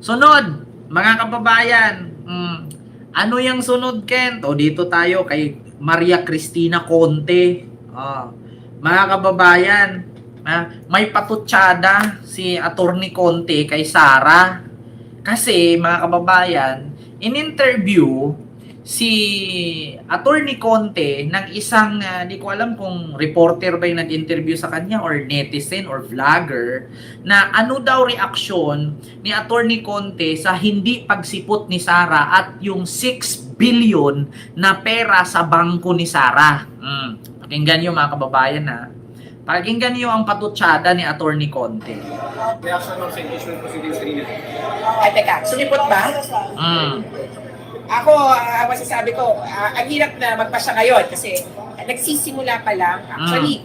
Sunod, mga kababayan. Ano yung sunod, Kent? O dito tayo kay Maria Cristina Conte. Mga kababayan, may patutsada si Attorney Conte kay Sara. Kasi, mga kababayan, in-interview si Attorney Conte ng isang, di ko alam kung reporter ba yung nag-interview sa kanya or netizen or vlogger, na ano daw reaksyon ni Attorney Conte sa hindi pagsipot ni Sara at yung 6 billion na pera sa bangko ni Sara. Pakinggan nyo mga kababayan ha. Pakinggan nyo ang patutsada ni Attorney Conte. Reaction ng impeachment proceedings kanina. Ay, teka, sumipot ba? Ako, masasabi ko, ang hirap na magpasya ngayon kasi nagsisimula pa lang. Actually,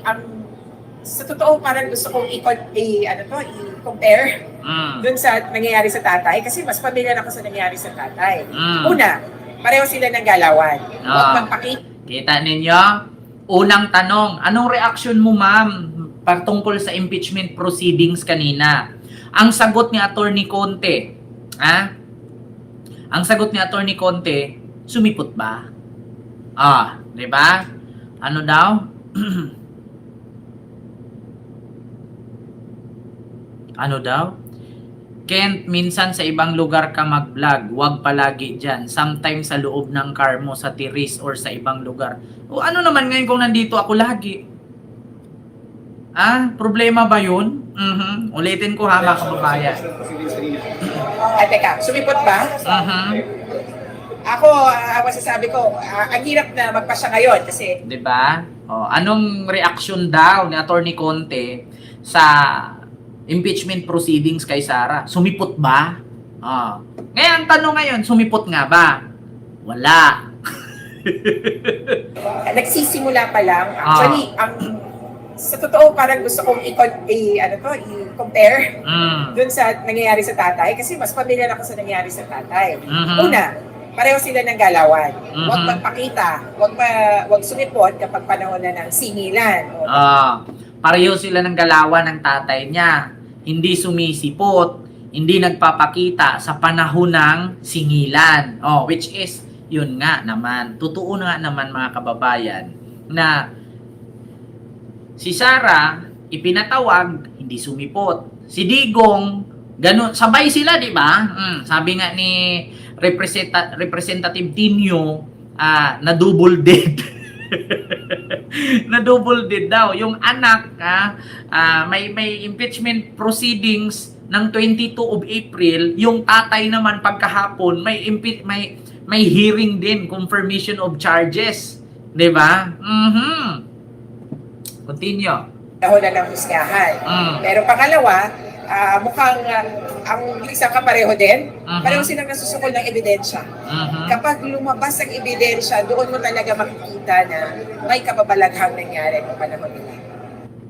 sa totoo parang gusto kong i-compare dun sa nangyayari sa tatay kasi mas familiar ako sa nangyayari sa tatay. Una, pareho sila ng galawan. Huwag magpakita. Kita ninyo? Unang tanong, anong reaction mo ma'am patungkol sa impeachment proceedings kanina? Ang sagot ni Attorney Conte, ang sagot ni Attorney Conte, sumipot ba? Di ba? Ano daw? Ano daw? Kent, minsan sa ibang lugar ka mag-vlog, wag palagi dyan. Sometimes sa loob ng car mo, sa tiris or sa ibang lugar. O ano naman ngayon kung nandito ako lagi? Problema ba yun? Ulitin ko ha mga kababayan. Ay, teka, sumipot ba? Ako, masasabi ko, ang hirap na magpasya ngayon kasi... Diba? Anong reaksyon daw ni Attorney Conte sa impeachment proceedings kay Sara? Sumipot ba? Ngayon, tanong ngayon, sumipot nga ba? Wala. Nagsisimula pa lang. Actually, sa totoo parang gusto kong i-compare dun sa nangyayari sa tatay kasi mas familiar ako sa nangyayari sa tatay. Una, pareho sila ng galawan. Huwag magpakita, huwag sumipot kapag panahon na ng singilan. Pareho sila ng galawan ng tatay niya. Hindi sumisipot, hindi nagpapakita sa panahon ng singilan. Which is, yun nga naman. Totoo nga naman mga kababayan na si Sara, ipinatawag, hindi sumipot. Si Digong, ganun, sabay sila, di ba? Sabi nga ni Representative Tinio, na double dead. Na double dead daw. Yung anak, may impeachment proceedings ng 22 of April. Yung tatay naman pagkahapon, may hearing din, confirmation of charges. Di ba? Continue. Panahon na ng husgahan. Pero pangalawa, mukhang ang isang kapareho din, pareho silang nasusukol ng ebidensya. Kapag lumabas ang ebidensya, doon mo talaga makikita na may kababalaghang nangyari ng panahon nila.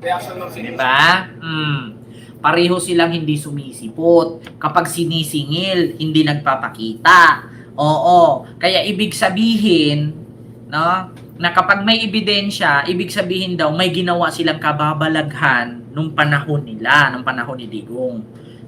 Reaction ng Diba? Pareho silang hindi sumisipot. Kapag sinisingil, hindi nagpapakita. Kaya ibig sabihin, no, na kapag may ebidensya, ibig sabihin daw may ginawa silang kababalaghan nung panahon nila, nung panahon ni Digong.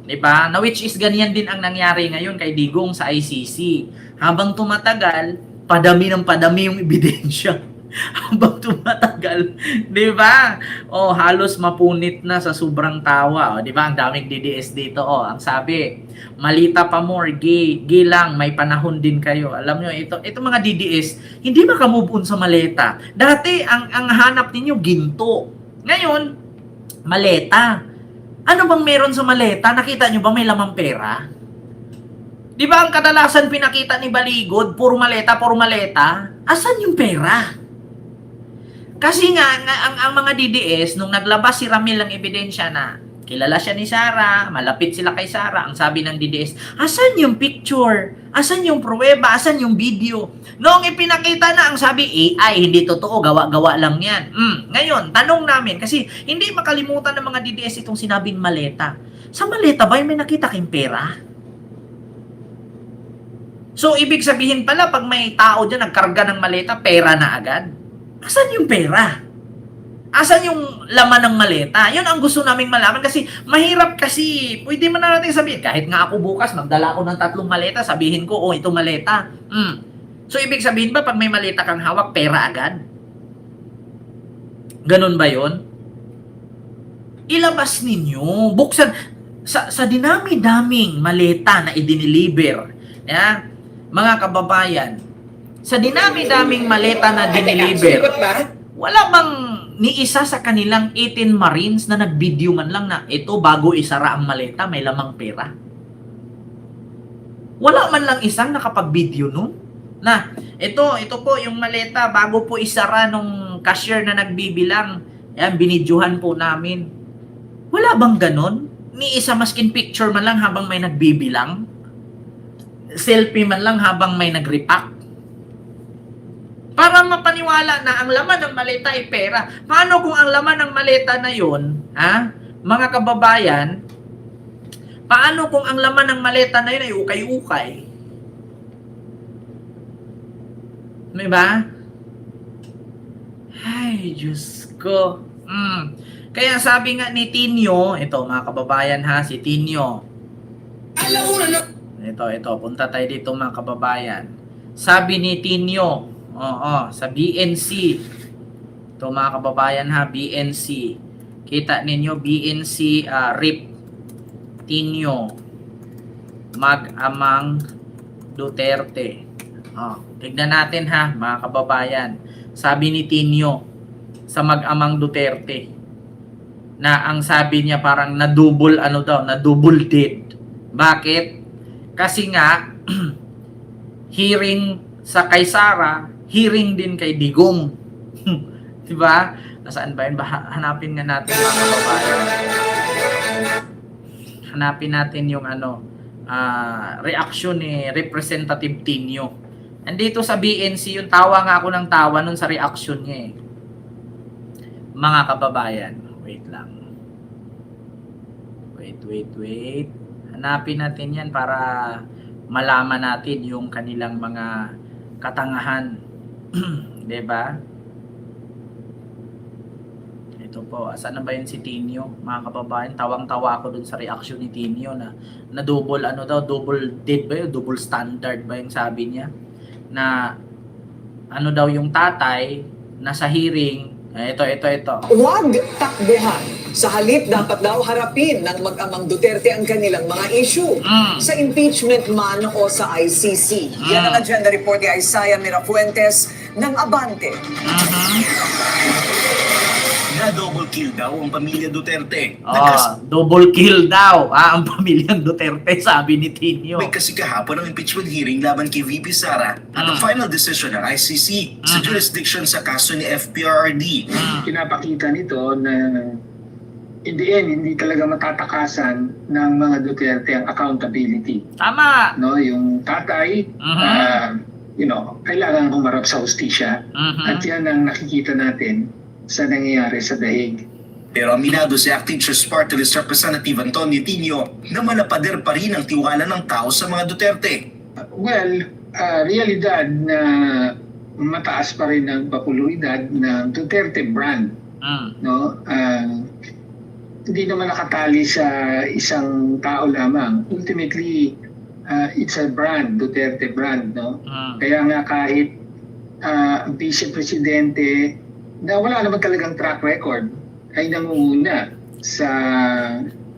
Diba? Na which is ganyan din ang nangyari ngayon kay Digong sa ICC. Habang tumatagal, padami ng padami yung ebidensya. Habang tumatagal, diba? Halos mapunit na sa sobrang tawa. Diba? Ang daming DDS dito. Ang sabi, malita pa more, gay lang, may panahon din kayo. Alam nyo, ito mga DDS, hindi maka-move on sa maleta. Dati, ang hanap ninyo, ginto. Ngayon, maleta. Ano bang meron sa maleta? Nakita nyo ba may lamang pera? Di ba ang kadalasan pinakita ni Baligod, puro maleta, puro maleta? Asan yung pera? Kasi nga, ang mga DDS, nung naglabas si Ramil ng ebidensya na kilala siya ni Sara, malapit sila kay Sara, ang sabi ng DDS, asan yung picture? Asan yung pruweba? Asan yung video? Noong ipinakita na, ang sabi, AI, hindi totoo, gawa-gawa lang yan. Ngayon, tanong namin, kasi hindi makalimutan ng mga DDS itong sinabing maleta. Sa maleta ba may nakita kayong pera? So, ibig sabihin pala, pag may tao dyan nagkarga ng maleta, pera na agad. Asan yung pera? Asan yung laman ng maleta? Yun ang gusto naming malaman kasi mahirap kasi. Pwede man na natin sabihin. Kahit nga ako bukas, magdala ako ng 3 maleta, sabihin ko, oh, ito maleta. So, ibig sabihin ba, pag may maleta kang hawak, pera agad? Ganun ba yun? Ilabas ninyo. Buksan. Sa dinami-daming maleta na idiniliver, mga kababayan, sa dinami-daming maleta na diniliver, Sagot ba? wala bang ni isa sa kanilang 18 Marines na nag-video man lang na ito bago isara ang maleta, may lamang pera? Wala man lang isang nakapag-video nun? Na, ito po yung maleta bago po isara nung cashier na nagbibilang. Yan, binidyohan po namin. Wala bang ganon? Ni isa maskin picture man lang habang may nagbibilang? Selfie man lang habang may nag-repack? Para mapaniwala na ang laman ng maleta ay pera. Paano kung ang laman ng maleta na yun, mga kababayan, paano kung ang laman ng maleta na yun ay ukay-ukay? Diba? Ay, Diyos ko. Kaya sabi nga ni Tinyo, ito mga kababayan si Tinyo. Ito, punta tayo dito mga kababayan. Sabi ni Tinyo, sa BNC. Ito mga kababayan BNC. Kita ninyo, BNC RIP. Tinyo. Mag-amang Duterte. Tignan natin mga kababayan. Sabi ni Tinyo sa mag-amang Duterte na ang sabi niya parang na-double na-double dead. Bakit? Kasi nga hearing sa kay Sara, hearing din kay Digong. Diba? Nasaan ba yun? Hanapin nga natin mga kababayan. Hanapin natin yung reaction ni Representative Tinyo. Andito sa BNC, yung tawa nga ako ng tawa nun sa reaction niya Mga kababayan, wait lang. Wait. Hanapin natin yan para malaman natin yung kanilang mga katangahan. Diba? Ito po, asan na ba yun si Tinyo? Mga kababayan, tawang-tawa ako dun sa reaction ni Tinyo na double, double dead ba yun? Double standard ba yung sabi niya? Na daw yung tatay nasa hearing, ito. Huwag takbuhan. Sa halip, dapat daw harapin ng mag-amang Duterte ang kanilang mga issue. Sa impeachment man o sa ICC. Yan ang agenda report ni Isaiah Mirafuentes ng Abante. Na-double kill daw ang pamilya Duterte. Double kill daw ang pamilyang Duterte, sabi ni Tinyo. May kasi kahapon ang impeachment hearing laban kay VP Sara at ang final decision ng ICC sa jurisdiction sa kaso ni FPRRD. Pinapakita nito na in the end, hindi talaga matatakasan ng mga Duterte ang accountability. Tama. No, yung tatay, kailangan humarap sa hustisya. At yan ang nakikita natin sa nangyayari sa Daig. Pero aminado si Acting Church Party List Representative Antonio Tinyo na malapader pa rin ang tiwala ng tao sa mga Duterte. Well, realidad na mataas pa rin ang popularidad ng Duterte brand. No? Hindi naman nakatali sa isang tao lamang. Ultimately, it's a brand, Duterte brand. No? Kaya nga kahit ang Vice Presidente na wala naman talagang track record ay nangunguna sa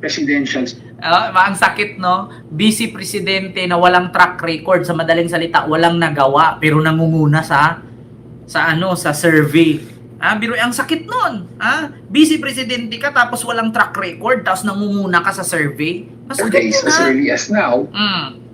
presidential. Ang sakit, no? Vice Presidente na walang track record, sa madaling salita, walang nagawa, pero nangunguna sa survey. Biro, ang sakit nun. Vice Presidente ka tapos walang track record, tapos nangunguna ka sa survey. Masakit yun, As early as now,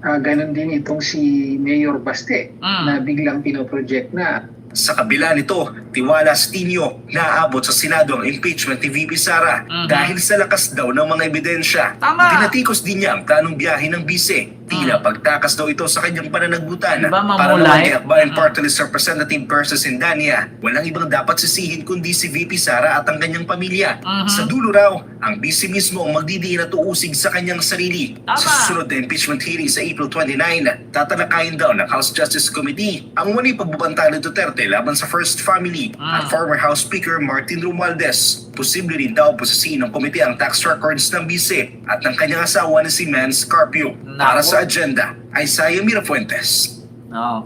ganon din itong si Mayor Baste na biglang pinoproject na. Sa kabila nito, tiwala si Tinyo na aabot sa Senado ang impeachment ni VP Sara dahil sa lakas daw ng mga ebidensya. Tama. Tinatikos din niya ang planong biyahe ng bise Tila pagtakas daw ito sa kanyang pananagutan. Diba, Para mamulay? naman kay Akbayan Party List Representative Persis Indania, walang ibang dapat sisihin kundi si VP Sara at ang kanyang pamilya. Sa dulo raw, ang BC mismo ang magdidiin at uusig sa kanyang sarili. Tama. Sa susunod na impeachment hearing sa April 29, tatalakayin daw ng House Justice Committee ang muli pagbubanta ni Duterte laban sa First Family at former House Speaker Martin Romualdez. Posible rin daw pusisiin ng komite ang tax records ng BC at ng kanyang asawa na si Mans Carpio. Para sa agenda, Isaiah Mirafuentes.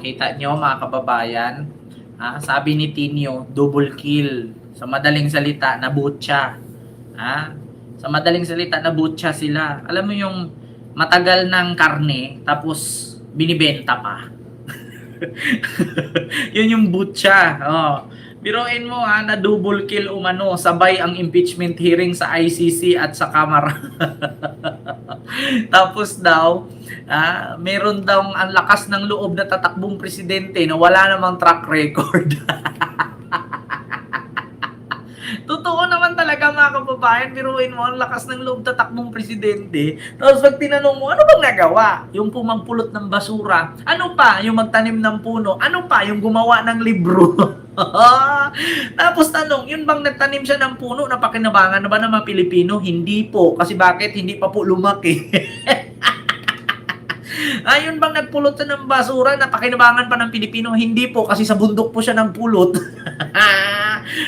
Kita nyo mga kababayan, sabi ni Tinio, double kill. Sa madaling salita, nabutya. Sa madaling salita, nabutya sila. Alam mo yung matagal ng karne, tapos binibenta pa. Yun yung butya. Biruin mo na double kill umano, sabay ang impeachment hearing sa ICC at sa Kamara. Tapos daw, meron daw ang lakas ng loob na tatakbong presidente na wala namang track record. Totoo naman talaga mga kababayan, biruin mo, ang lakas ng loob tatakbong presidente. Tapos pag tinanong mo, ano bang nagawa? Yung pumagpulot ng basura. Ano pa? Yung magtanim ng puno. Ano pa? Yung gumawa ng libro. Tapos tanong, yun bang nagtanim siya ng puno na pakinabangan na ba ng mga Pilipino? Hindi po. Kasi bakit? Hindi pa po lumaki. Yun bang nagpulot siya ng basura na pakinabangan pa ng Pilipino? Hindi po. Kasi sa bundok po siya ng pulot.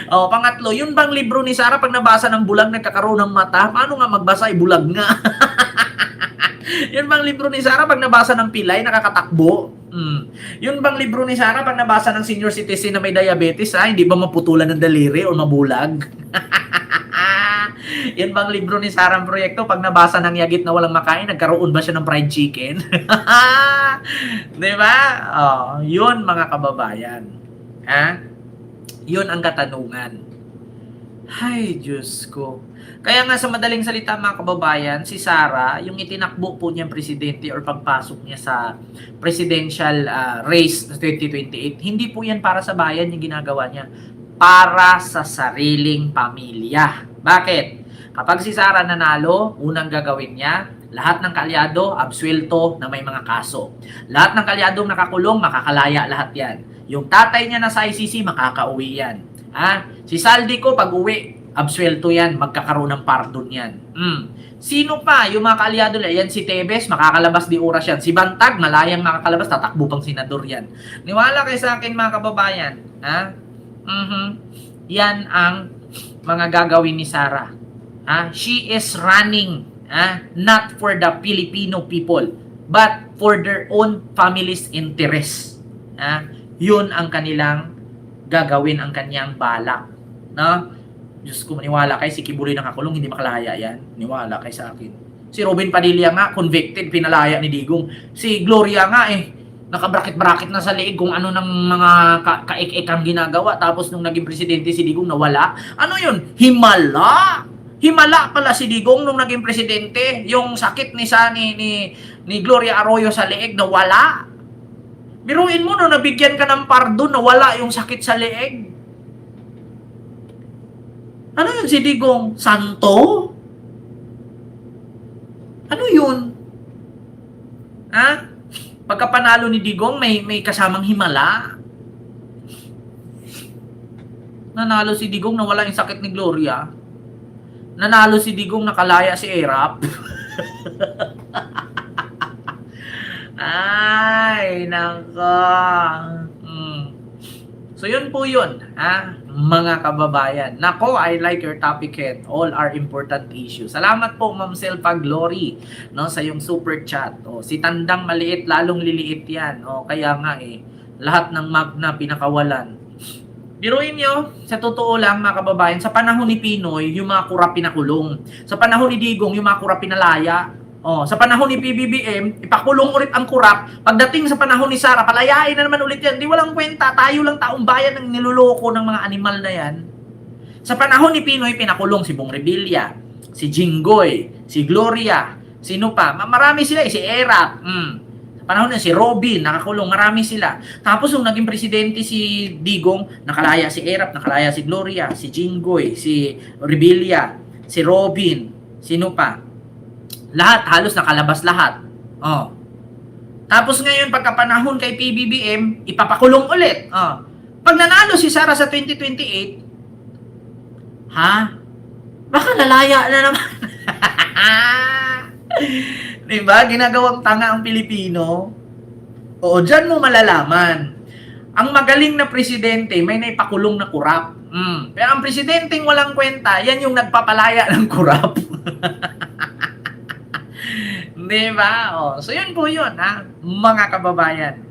Pangatlo, yun bang libro ni Sara pag nabasa ng bulag nagkakaroon ng mata? Paano nga magbasa? Bulag nga. Yun bang libro ni Sara pag nabasa ng pilay nakakatakbo? Yun bang libro ni Sara pag nabasa ng senior citizen na may diabetes, hindi ba maputulan ng daliri o mabulag? Yun bang libro ni Sara ang proyekto pag nabasa ng yagit na walang makain, nagkaroon ba siya ng fried chicken? Diba? Yun mga kababayan. Yun ang katanungan. Ay, Diyos ko. Kaya nga sa madaling salita mga kababayan, si Sara, yung itinakbo po niyang presidente or pagpasok niya sa presidential race 2028, hindi po yan para sa bayan yung ginagawa niya. Para sa sariling pamilya. Bakit? Kapag si Sara nanalo, unang gagawin niya, lahat ng kaalyado, absuelto na may mga kaso. Lahat ng kaalyadong nakakulong, makakalaya lahat yan. Yung tatay niya na sa ICC, makakauwi yan. Si Saldico, pag uwi, absuelto yan, magkakaroon ng pardon yan. Sino pa? Yung mga kaalyado na yan, si Tebes, makakalabas di oras yan. Si Bantag, malayang makakalabas, tatakbo pang senador yan. Niwala kayo sa akin mga kababayan. Yan ang mga gagawin ni Sara. She is running not for the Filipino people, but for their own family's interest. Yun ang kanilang gagawin, ang kanyang balak. Diyos ko, maniwala kayo, si Kibuloy nakakulong, hindi makalaya yan. Niwala kayo sa akin. Si Robin Padilla nga, convicted, pinalaya ni Digong. Si Gloria nga nakabraket-braket na sa liig kung ano ng mga kaik-ikang ginagawa. Tapos nung naging presidente si Digong, nawala. Ano yun? Himala! Himala pala si Digong nung naging presidente. Yung sakit ni Gloria Arroyo sa liig, nawala. Biruin mo, no, nabigyan ka ng pardon, nawala yung sakit sa leeg. Ano yun si Digong? Santo? Ano yun? Pagkapanalo ni Digong, may kasamang himala. Nanalo si Digong, nawala yung sakit ni Gloria. Nanalo si Digong, nakalaya si Erap. Ay, nako. So, yun po yun, mga kababayan. Nako, I like your topic head. All are important issues. Salamat po, Ma'am Selva Glory, sa yung super chat. Si Tandang maliit, lalong liliit yan. Kaya nga lahat ng magna pinakawalan. Biruin nyo, sa totoo lang mga kababayan, sa panahon ni Pinoy, yung mga kurap pinakulong. Sa panahon ni Digong, yung mga kurap pinalaya. Sa panahon ni PBBM, ipakulong ulit ang kurap. Pagdating sa panahon ni Sara, palayain na naman ulit yan. Di walang kwenta, tayo lang taong bayan ang niloloko ng mga animal na yan. Sa panahon ni Pinoy, pinakulong si Bong Revilla, si Jinggoy, si Gloria, sino pa? Marami sila, si Erap. Sa panahon na si Robin, nakakulong, marami sila. Tapos nung naging presidente si Digong, nakalaya si Erap, nakalaya si Gloria, si Jinggoy, si Revilla, si Robin, sino pa? Lahat, halos nakalabas lahat. Tapos ngayon, pagkapanahon kay PBBM, ipapakulong ulit. Pag nanalo si Sara sa 2028, baka lalaya na naman. Diba? Ginagawang tanga ang Pilipino. Oo, dyan mo malalaman. Ang magaling na presidente, may naipakulong na kurap. Pero ang presidenteng walang kwenta, yan yung nagpapalaya ng kurap. Diba? So yun po yun, mga kababayan.